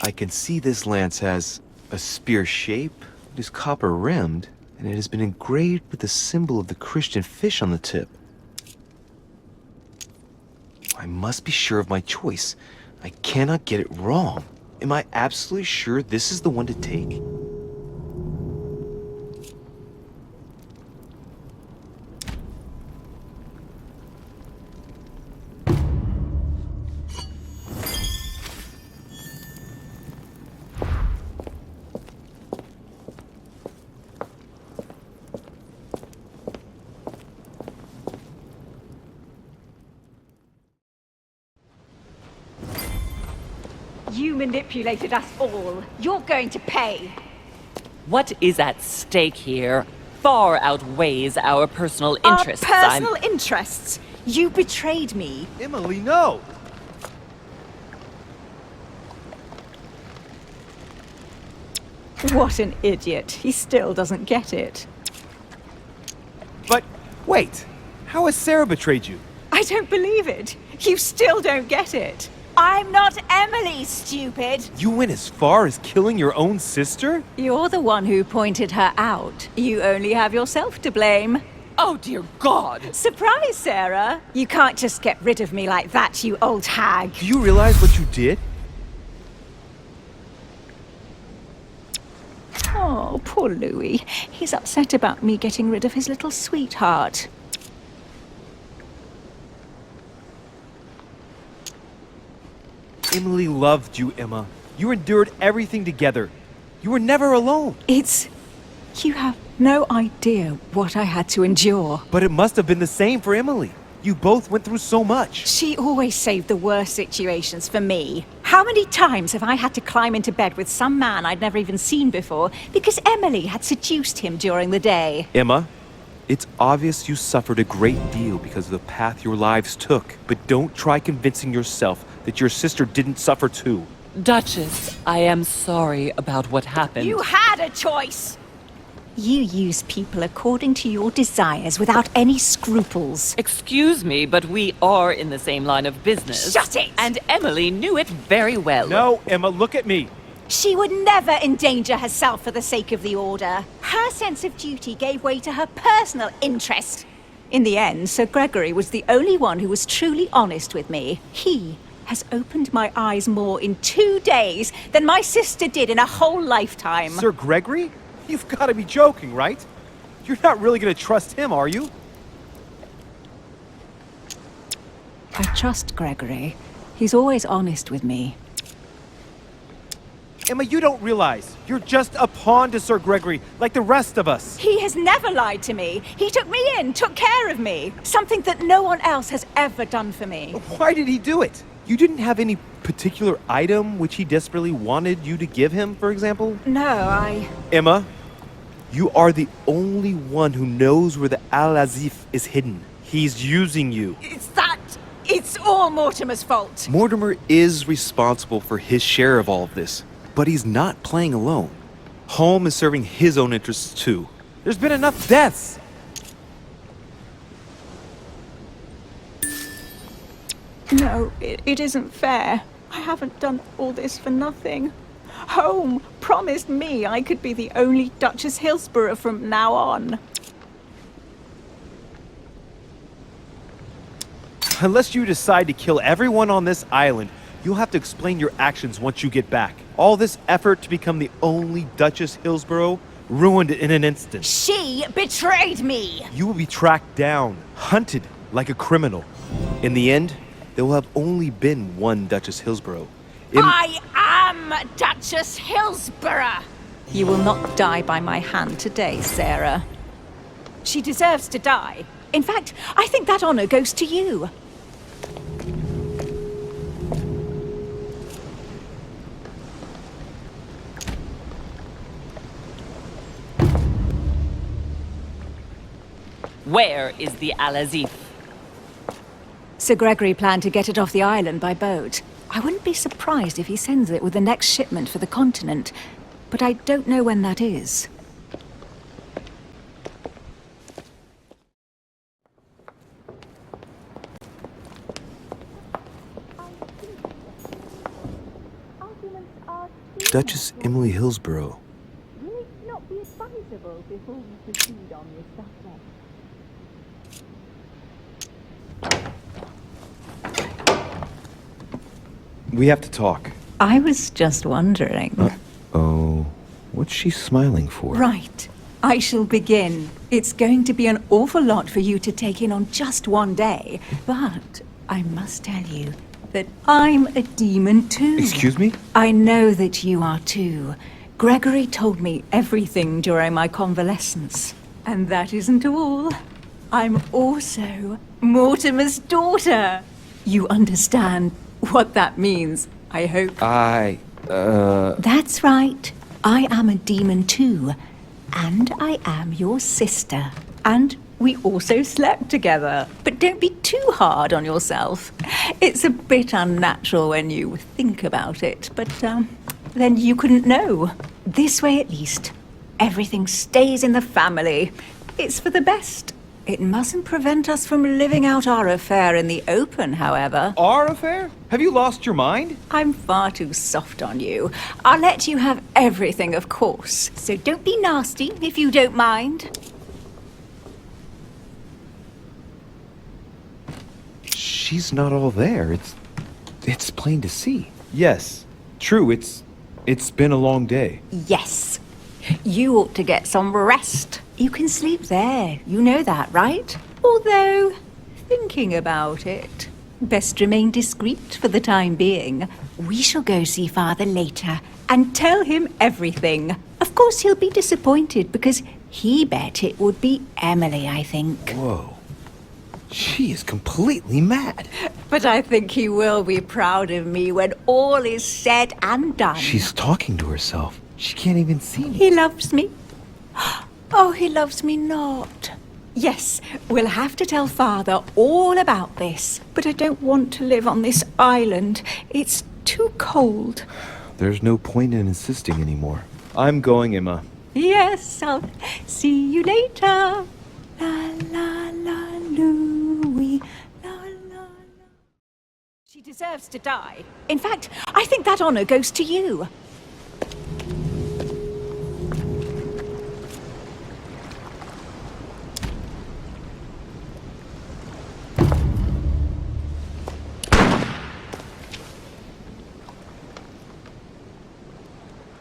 I can see this lance has a spear shape, it is copper-rimmed, and it has been engraved with the symbol of the Christian fish on the tip. I must be sure of my choice. I cannot get it wrong. Am I absolutely sure this is the one to take? You manipulated us all. You're going to pay. What is at stake here far outweighs our personal interests. Our personal interests? You betrayed me. Emily, no! What an idiot. He still doesn't get it. But, wait! How has Sarah betrayed you? I don't believe it. You still don't get it. I'm not Emily, stupid. You went as far as killing your own sister? You're the one who pointed her out. You only have yourself to blame. Oh, dear God! Surprise, Sarah. You can't just get rid of me like that, you old hag. Do you realize what you did? Oh, poor Louis. He's upset about me getting rid of his little sweetheart. Emily loved you, Emma. You endured everything together. You were never alone. You have no idea what I had to endure. But it must have been the same for Emily. You both went through so much. She always saved the worst situations for me. How many times have I had to climb into bed with some man I'd never even seen before because Emily had seduced him during the day? Emma, it's obvious you suffered a great deal because of the path your lives took. But don't try convincing yourself that your sister didn't suffer too. Duchess, I am sorry about what happened. You had a choice! You use people according to your desires without any scruples. Excuse me, but we are in the same line of business. Shut it! And Emily knew it very well. No, Emma, look at me. She would never endanger herself for the sake of the Order. Her sense of duty gave way to her personal interest. In the end, Sir Gregory was the only one who was truly honest with me. He has opened my eyes more in 2 days than my sister did in a whole lifetime. Sir Gregory? You've got to be joking, right? You're not really going to trust him, are you? I trust Gregory. He's always honest with me. Emma, you don't realize. You're just a pawn to Sir Gregory, like the rest of us. He has never lied to me. He took me in, took care of me. Something that no one else has ever done for me. Why did he do it? You didn't have any particular item which he desperately wanted you to give him, for example? No, Emma, you are the only one who knows where the Al-Azif is hidden. He's using you. It's all Mortimer's fault. Mortimer is responsible for his share of all of this, but he's not playing alone. Holm is serving his own interests too. There's been enough deaths. No, it isn't fair. I haven't done all this for nothing. Holm promised me I could be the only Duchess Hillsborough from now on. Unless you decide to kill everyone on this island, you'll have to explain your actions once you get back. All this effort to become the only Duchess Hillsborough ruined in an instant. She betrayed me! You will be tracked down, hunted like a criminal. In the end, there will have only been one Duchess Hillsborough. I am Duchess Hillsborough! You will not die by my hand today, Sarah. She deserves to die. In fact, I think that honor goes to you. Where is the Al-Azif? Sir Gregory planned to get it off the island by boat. I wouldn't be surprised if he sends it with the next shipment for the continent, but I don't know when that is. Arguments are Duchess Emily Hillsborough. Will it not be advisable before we proceed on this subject? We have to talk. I was just wondering. Oh, what's she smiling for? Right. I shall begin. It's going to be an awful lot for you to take in on just one day, but I must tell you that I'm a demon too. Excuse me? I know that you are too. Gregory told me everything during my convalescence. And that isn't all. I'm also Mortimer's daughter. You understand what that means, I hope. That's right. I am a demon too. And I am your sister. And we also slept together. But don't be too hard on yourself. It's a bit unnatural when you think about it, but then you couldn't know. This way at least, everything stays in the family. It's for the best. It mustn't prevent us from living out our affair in the open, however. Our affair? Have you lost your mind? I'm far too soft on you. I'll let you have everything, of course. So don't be nasty, if you don't mind. She's not all there. It's plain to see. Yes, true. It's been a long day. Yes. You ought to get some rest. You can sleep there. You know that, right? Although, thinking about it, best remain discreet for the time being. We shall go see Father later and tell him everything. Of course, he'll be disappointed because he bet it would be Emily, I think. Whoa. She is completely mad. But I think he will be proud of me when all is said and done. She's talking to herself. She can't even see me. He loves me. Oh, he loves me not. Yes, we'll have to tell Father all about this. But I don't want to live on this island. It's too cold. There's no point in insisting anymore. I'm going, Emma. Yes, I'll see you later. La la la Louie. La la la. She deserves to die. In fact, I think that honor goes to you.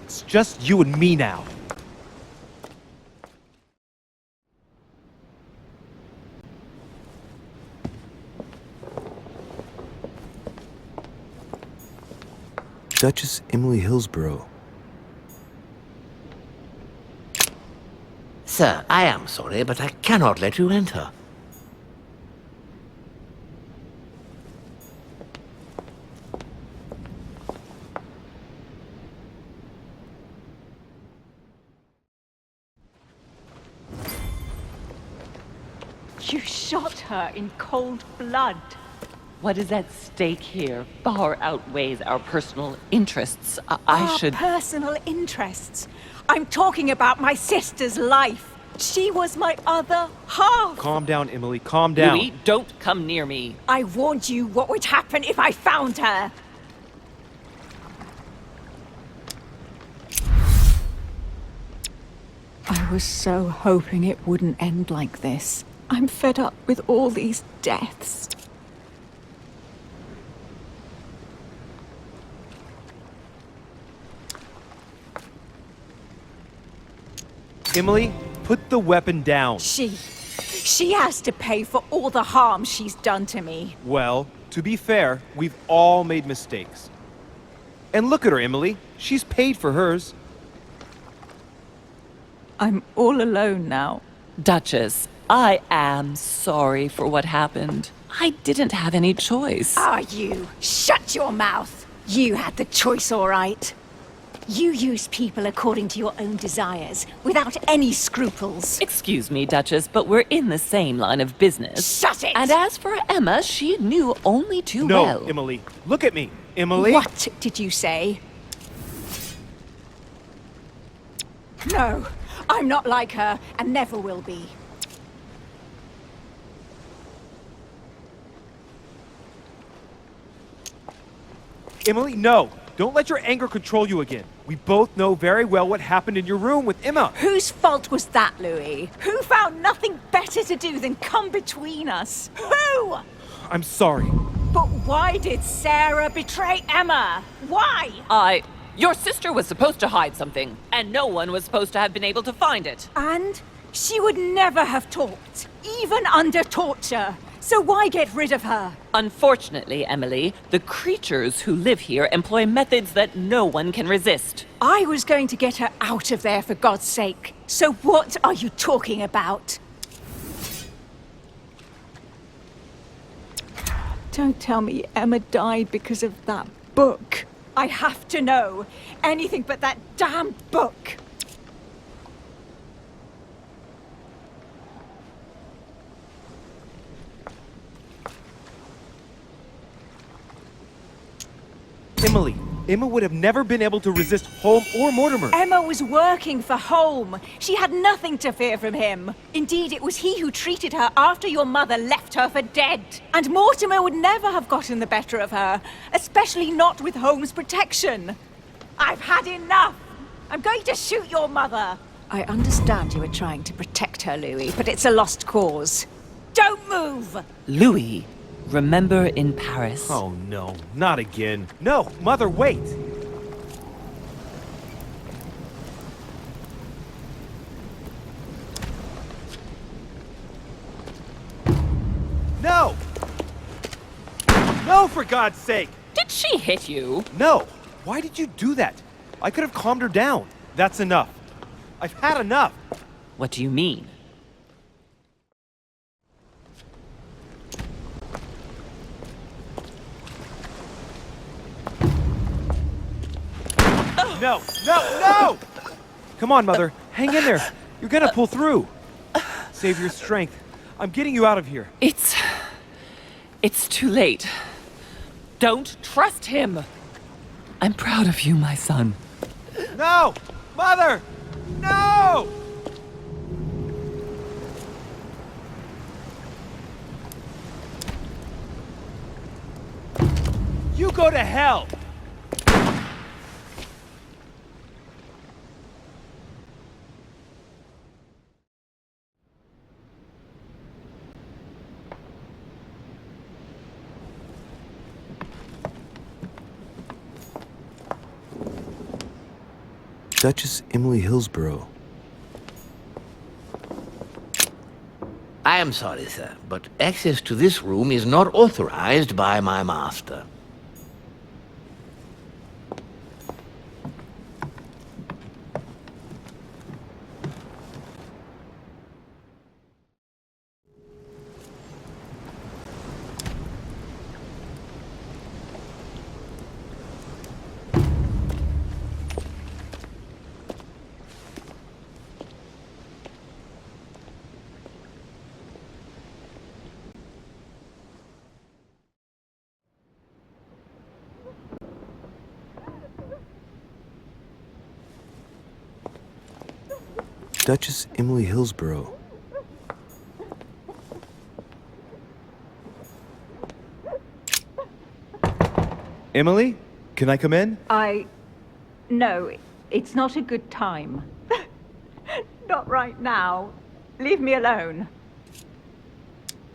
It's just you and me now. Duchess Emily Hillsborough. Sir, I am sorry, but I cannot let you enter. You shot her in cold blood. What is at stake here far outweighs our personal interests. I Our should... personal interests. I'm talking about my sister's life. She was my other half. Calm down, Emily. Calm down. Louis, don't come near me. I warned you what would happen if I found her. I was so hoping it wouldn't end like this. I'm fed up with all these deaths. Emily, put the weapon down. She has to pay for all the harm she's done to me. Well, to be fair, we've all made mistakes. And look at her, Emily. She's paid for hers. I'm all alone now. Duchess, I am sorry for what happened. I didn't have any choice. Are you? Shut your mouth. You had the choice, all right. You use people according to your own desires, without any scruples. Excuse me, Duchess, but we're in the same line of business. Shut it! And as for Emma, she knew only too No, well. Emily. Look at me. Emily? What did you say? No, I'm not like her, and never will be. Emily, no. Don't let your anger control you again. We both know very well what happened in your room with Emma. Whose fault was that, Louis? Who found nothing better to do than come between us? Who? I'm sorry. But why did Sarah betray Emma? Why? Your sister was supposed to hide something, and no one was supposed to have been able to find it. And she would never have talked, even under torture. So why get rid of her? Unfortunately, Emily, the creatures who live here employ methods that no one can resist. I was going to get her out of there, for God's sake. So what are you talking about? Don't tell me Emma died because of that book. I have to know. Anything but that damn book. Emily, Emma would have never been able to resist Holm or Mortimer. Emma was working for Holm. She had nothing to fear from him. Indeed, it was he who treated her after your mother left her for dead. And Mortimer would never have gotten the better of her, especially not with Holm's protection. I've had enough. I'm going to shoot your mother. I understand you were trying to protect her, Louis, but it's a lost cause. Don't move! Louis, remember in Paris? Oh no, not again. No, Mother, wait! No! No, for God's sake! Did she hit you? No! Why did you do that? I could have calmed her down. That's enough. I've had enough. What do you mean? No, no, no! Come on, Mother. Hang in there. You're gonna pull through. Save your strength. I'm getting you out of here. It's too late. Don't trust him. I'm proud of you, my son. No! Mother! No! You go to hell! Duchess Emily Hillsborough. I am sorry, sir, but access to this room is not authorized by my master. Duchess Emily Hillsborough. Emily, can I come in? No, it's not a good time. Not right now. Leave me alone.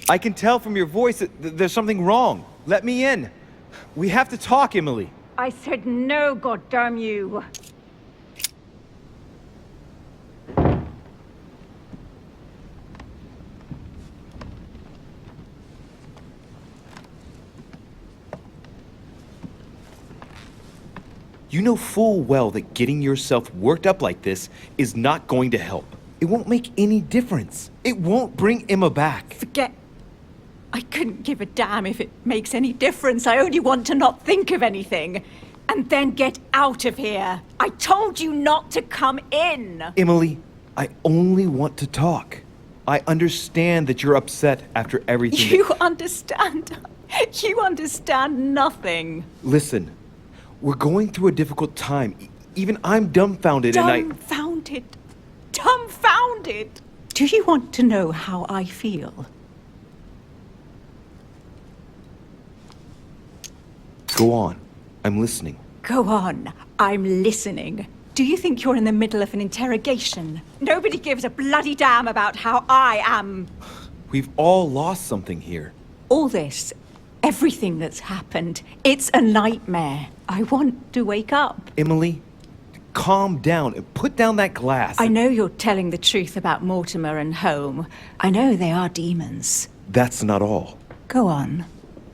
I can tell from your voice that there's something wrong. Let me in. We have to talk, Emily. I said no, goddamn you. You know full well that getting yourself worked up like this is not going to help. It won't make any difference. It won't bring Emma back. Forget. I couldn't give a damn if it makes any difference. I only want to not think of anything. And then get out of here. I told you not to come in. Emily, I only want to talk. I understand that you're upset after everything. You understand? You understand nothing. Listen, we're going through a difficult time. Even I'm dumbfounded and Dumbfounded. Dumbfounded. Do you want to know how I feel? Go on. I'm listening. Go on. I'm listening. Do you think you're in the middle of an interrogation? Nobody gives a bloody damn about how I am. We've all lost something here. All this, everything that's happened, it's a nightmare. I want to wake up. Emily, calm down and put down that glass. I know you're telling the truth about Mortimer and Home. I know they are demons. That's not all. Go on.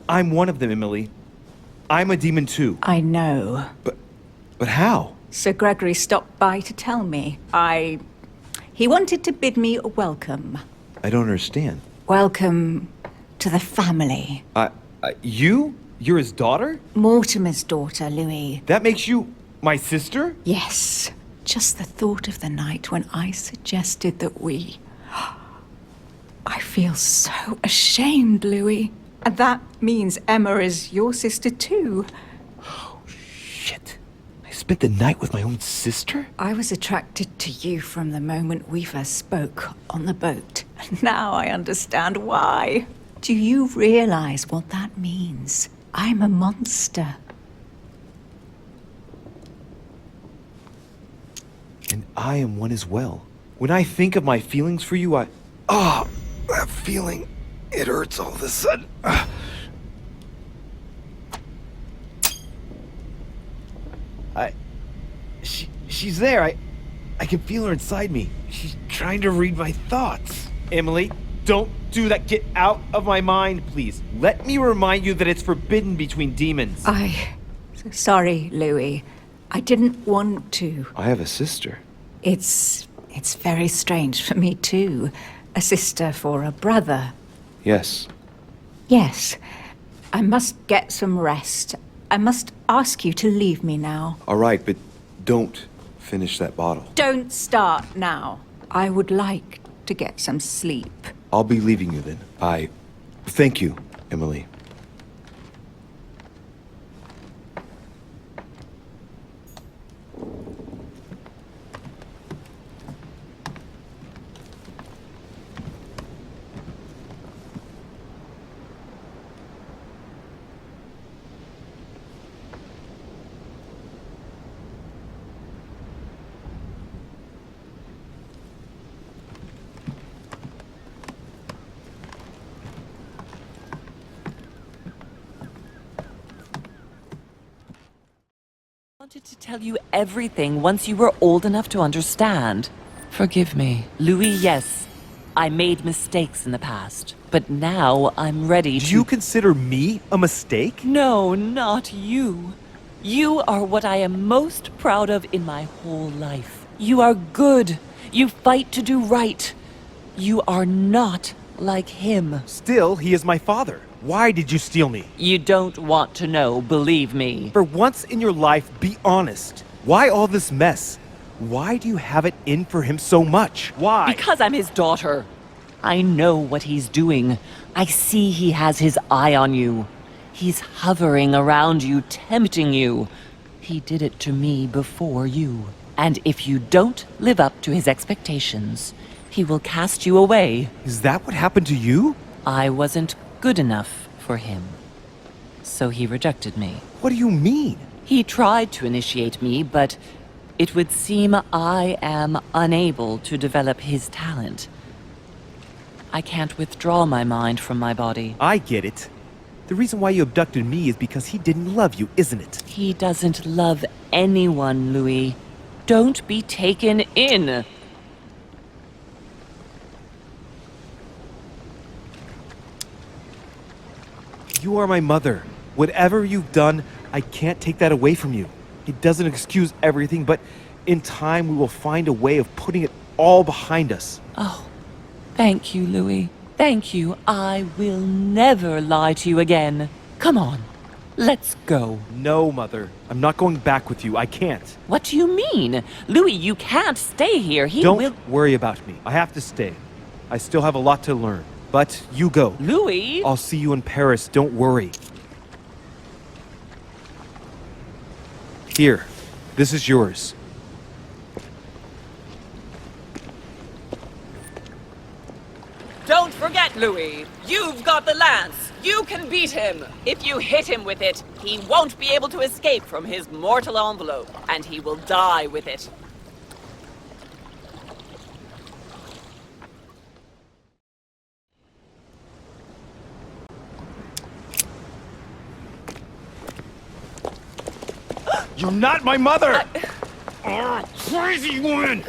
I'm one of them, Emily. I'm a demon too. I know. But how? Sir Gregory stopped by to tell me. He wanted to bid me a welcome. I don't understand. Welcome to the family. You're his daughter? Mortimer's daughter, Louis. That makes you my sister? Yes. Just the thought of the night when I suggested that we... I feel so ashamed, Louis. And that means Emma is your sister too. Oh, shit. I spent the night with my own sister? I was attracted to you from the moment we first spoke on the boat. And now I understand why. Do you realize what that means? I'm a monster. And I am one as well. When I think of my feelings for you, that feeling, it hurts all of a sudden. She's there. I can feel her inside me. She's trying to read my thoughts. Emily, don't do that. Get out of my mind, please. Let me remind you that it's forbidden between demons. Sorry, Louis. I didn't want to. I have a sister. It's very strange for me too. A sister for a brother. Yes. Yes. I must get some rest. I must ask you to leave me now. All right, but don't finish that bottle. Don't start now. I would like to get some sleep. I'll be leaving you then. Thank you, Emily. I wanted to tell you everything once you were old enough to understand. Forgive me. Louis, yes. I made mistakes in the past. But now I'm ready to... Do you consider me a mistake? No, not you. You are what I am most proud of in my whole life. You are good. You fight to do right. You are not like him. Still, he is my father. Why did you steal me? You don't want to know, believe me. For once in your life, be honest. Why all this mess? Why do you have it in for him so much? Why? Because I'm his daughter. I know what he's doing. I see he has his eye on you. He's hovering around you, tempting you. He did it to me before you. And if you don't live up to his expectations, he will cast you away. Is that what happened to you? I wasn't good enough for him. So he rejected me. What do you mean? He tried to initiate me, but it would seem I am unable to develop his talent. I can't withdraw my mind from my body. I get it. The reason why you abducted me is because he didn't love you, isn't it? He doesn't love anyone, Louis. Don't be taken in. You are my mother. Whatever you've done, I can't take that away from you. It doesn't excuse everything, but in time we will find a way of putting it all behind us. Oh, thank you, Louis. Thank you. I will never lie to you again. Come on, let's go. No, Mother. I'm not going back with you. I can't. What do you mean? Louis, you can't stay here. He Don't will... worry about me. I have to stay. I still have a lot to learn. But you go. Louis! I'll see you in Paris. Don't worry. Here. This is yours. Don't forget Louis, you've got the lance. You can beat him. If you hit him with it, he won't be able to escape from his mortal envelope, and he will die with it. You're not my mother! Oh, crazy woman!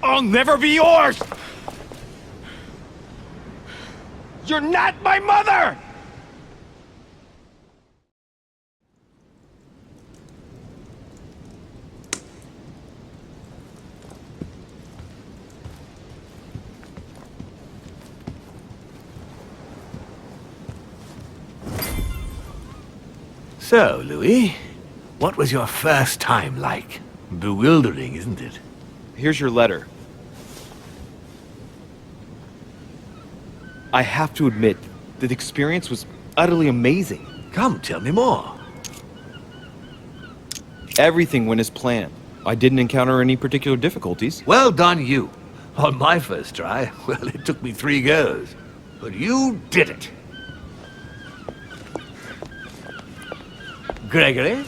I'll never be yours! You're not my mother! So, Louis, what was your first time like? Bewildering, isn't it? Here's your letter. I have to admit, the experience was utterly amazing. Come, tell me more. Everything went as planned. I didn't encounter any particular difficulties. Well done, you. On my first try, well, it took me 3 goes. But you did it. Gregory,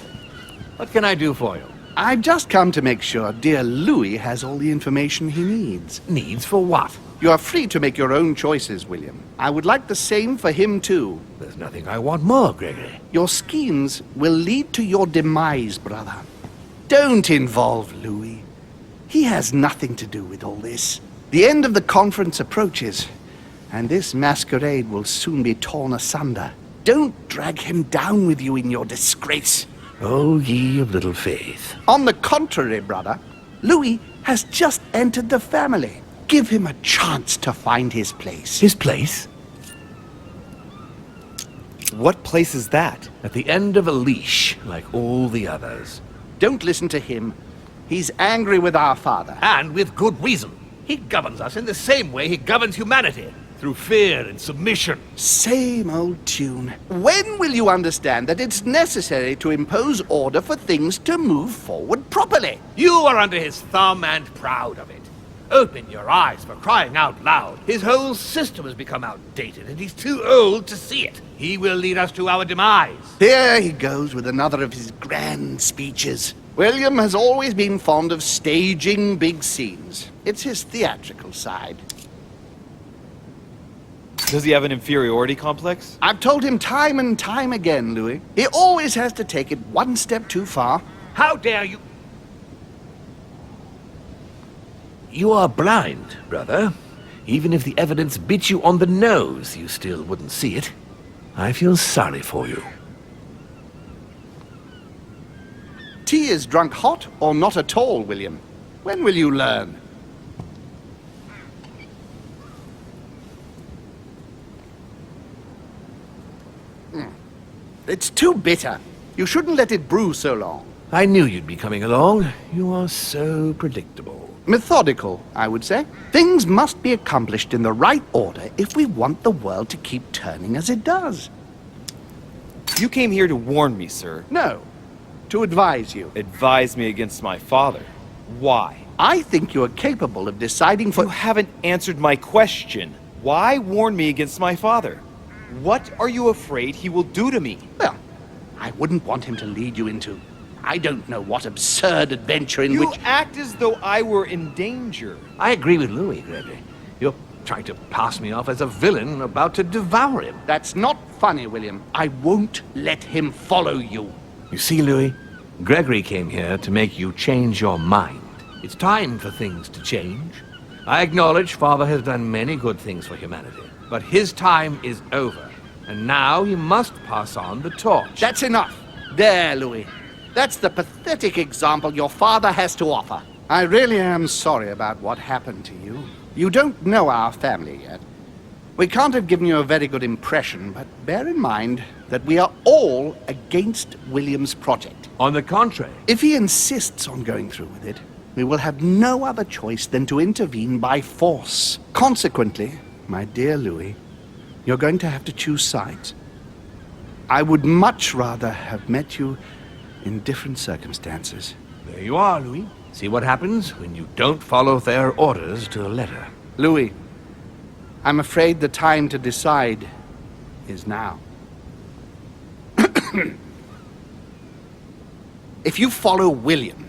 what can I do for you? I've just come to make sure dear Louis has all the information he needs. Needs for what? You are free to make your own choices, William. I would like the same for him, too. There's nothing I want more, Gregory. Your schemes will lead to your demise, brother. Don't involve Louis. He has nothing to do with all this. The end of the conference approaches, and this masquerade will soon be torn asunder. Don't drag him down with you in your disgrace. Oh, ye of little faith. On the contrary, brother, Louis has just entered the family. Give him a chance to find his place. His place? What place is that? At the end of a leash, like all the others. Don't listen to him. He's angry with our father. And with good reason. He governs us in the same way he governs humanity. Through fear and submission. Same old tune. When will you understand that it's necessary to impose order for things to move forward properly? You are under his thumb and proud of it. Open your eyes, for crying out loud. His whole system has become outdated, and he's too old to see it. He will lead us to our demise. Here he goes with another of his grand speeches. William has always been fond of staging big scenes. It's his theatrical side. Does he have an inferiority complex? I've told him time and time again, Louis. He always has to take it one step too far. How dare you? You are blind, brother. Even if the evidence bit you on the nose, you still wouldn't see it. I feel sorry for you. Tea is drunk hot or not at all, William. When will you learn? It's too bitter. You shouldn't let it brew so long. I knew you'd be coming along. You are so predictable. Methodical, I would say. Things must be accomplished in the right order if we want the world to keep turning as it does. You came here to warn me, sir. No, to advise you. Advise me against my father. Why? I think you are capable of deciding for... You haven't answered my question. Why warn me against my father? What are you afraid he will do to me? Well, I wouldn't want him to lead you into... I don't know what absurd adventure in You which... act as though I were in danger. I agree with Louis, Gregory. You're trying to pass me off as a villain about to devour him. That's not funny, William. I won't let him follow you. You see, Louis, Gregory came here to make you change your mind. It's time for things to change. I acknowledge Father has done many good things for humanity, but his time is over, and now he must pass on the torch. That's enough. There, Louis. That's the pathetic example your father has to offer. I really am sorry about what happened to you. You don't know our family yet. We can't have given you a very good impression, but bear in mind that we are all against William's project. On the contrary. If he insists on going through with it, we will have no other choice than to intervene by force. Consequently, my dear Louis, you're going to have to choose sides. I would much rather have met you in different circumstances. There you are, Louis. See what happens when you don't follow their orders to the letter. Louis, I'm afraid the time to decide is now. If you follow William,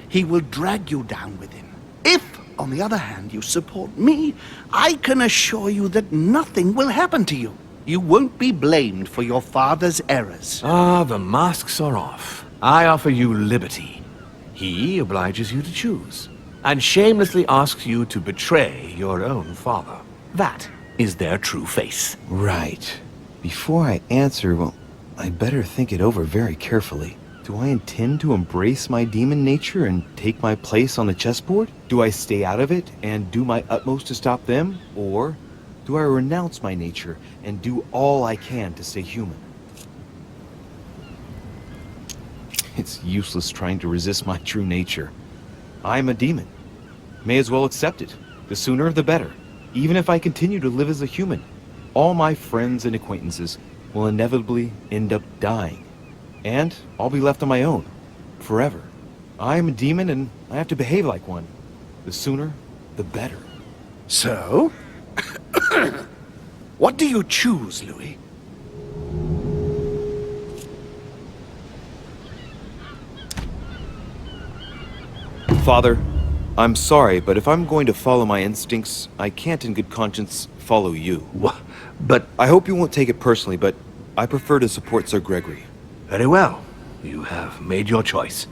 he will drag you down with him. If, on the other hand, you support me, I can assure you that nothing will happen to you. You won't be blamed for your father's errors. Ah, the masks are off. I offer you liberty. He obliges you to choose, and shamelessly asks you to betray your own father. That is their true face. Right. Before I answer, well, I'd better think it over very carefully. Do I intend to embrace my demon nature and take my place on the chessboard? Do I stay out of it and do my utmost to stop them? Or do I renounce my nature and do all I can to stay human? It's useless trying to resist my true nature. I'm a demon. May as well accept it. The sooner the better. Even if I continue to live as a human, all my friends and acquaintances will inevitably end up dying. And I'll be left on my own, forever. I am a demon and I have to behave like one. The sooner, the better. So? What do you choose, Louis? Father, I'm sorry, but if I'm going to follow my instincts, I can't in good conscience follow you. But I hope you won't take it personally, but I prefer to support Sir Gregory. very well. You have made your choice.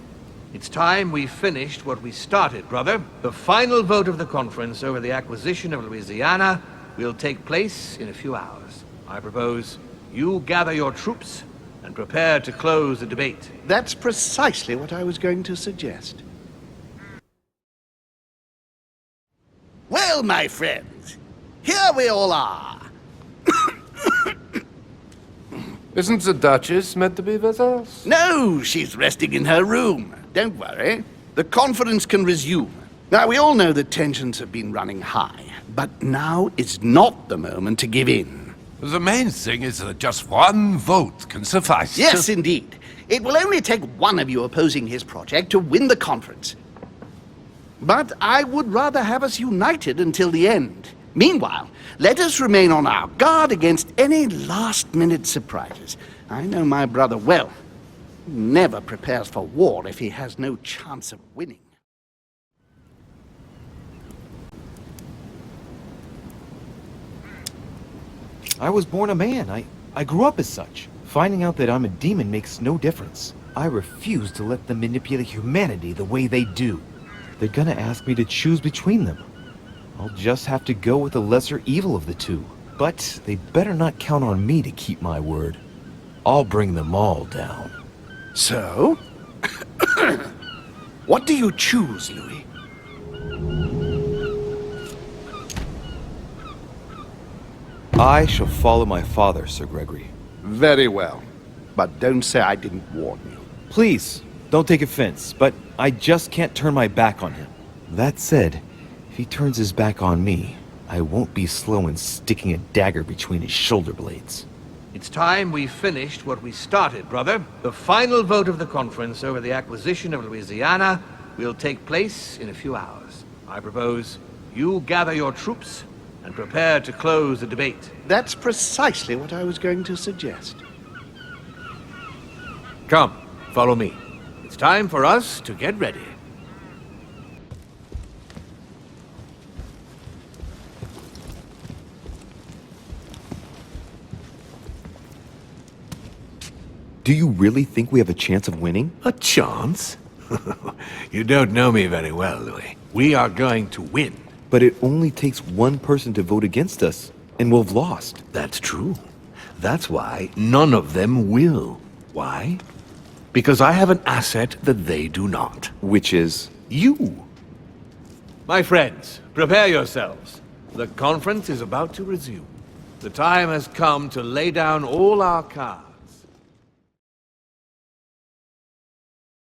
It's time we finished what we started, brother. The final vote of the conference over the acquisition of Louisiana will take place in a few hours. I propose you gather your troops and prepare to close the debate. That's precisely what I was going to suggest. Well, my friends, here we all are. Isn't the Duchess meant to be with us? No, she's resting in her room. Don't worry. The conference can resume. Now, we all know that tensions have been running high, but now is not the moment to give in. The main thing is that just one vote can suffice. Yes, indeed. It will only take one of you opposing his project to win the conference. But I would rather have us united until the end. Meanwhile, let us remain on our guard against any last-minute surprises. I know my brother well. He never prepares for war if he has no chance of winning. I was born a man. I grew up as such. Finding out that I'm a demon makes no difference. I refuse to let them manipulate humanity the way they do. They're gonna ask me to choose between them. I'll just have to go with the lesser evil of the two. But they better not count on me to keep my word. I'll bring them all down. So? What do you choose, Louis? I shall follow my father, Sir Gregory. Very well. But don't say I didn't warn you. Please, don't take offense, but I just can't turn my back on him. That said, if he turns his back on me, I won't be slow in sticking a dagger between his shoulder blades. It's time we finished what we started, brother. The final vote of the conference over the acquisition of Louisiana will take place in a few hours. I propose you gather your troops and prepare to close the debate. That's precisely what I was going to suggest. Come, follow me. It's time for us to get ready. Do you really think we have a chance of winning? A chance? You don't know me very well, Louis. We are going to win. But it only takes one person to vote against us, and we'll have lost. That's true. That's why none of them will. Why? Because I have an asset that they do not. Which is? You. My friends, prepare yourselves. The conference is about to resume. The time has come to lay down all our cards.